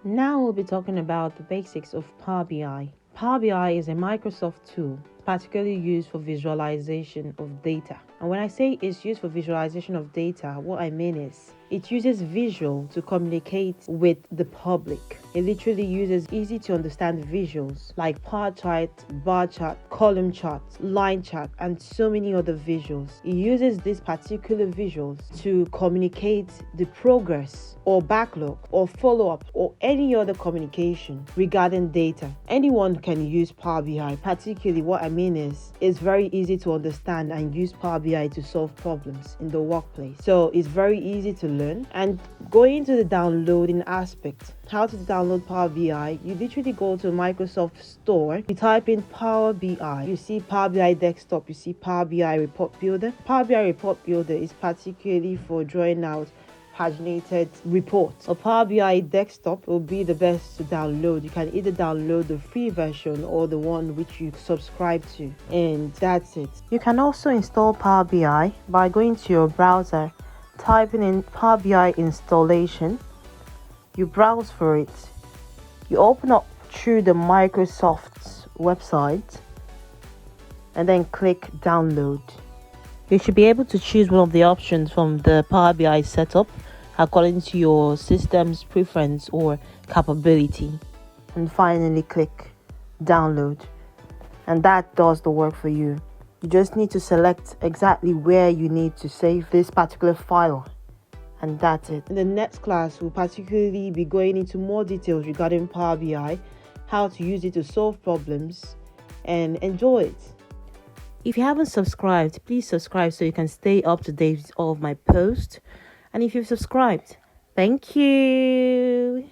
Now we'll be talking about the basics of Power BI. Power BI is a Microsoft tool particularly used for visualization of data. And when I say it's used for visualization of data, what I mean is it uses visual to communicate with the public. It literally uses easy to understand visuals like pie chart, bar chart, column chart, line chart, and so many other visuals. It uses these particular visuals to communicate the progress or backlog or follow-up or any other communication regarding data. Anyone can use Power BI. Particularly what I mean is it's very easy to understand and use Power BI to solve problems in the workplace. So it's very easy to learn. And going into the downloading aspect, how to download Power BI, you literally go to Microsoft Store, you type in Power BI, you see Power BI Desktop, you see Power BI Report Builder. Power BI Report Builder is particularly for drawing out paginated reports. A Power BI Desktop will be the best to download. You can either download the free version or the one which you subscribe to, and that's it. You can also install Power BI by going to your browser, typing in Power BI installation. You browse for it. You open up through the Microsoft's website and then click download. You should be able to choose one of the options from the Power BI setup according to your system's preference or capability, and finally click download, and that does the work for you. You just need to select exactly where you need to save this particular file, and that's it. In the next class, we'll particularly be going into more details regarding Power BI, how to use it to solve problems, and enjoy it. If you haven't subscribed, please subscribe so you can stay up to date with all of my posts. And if you've subscribed, thank you.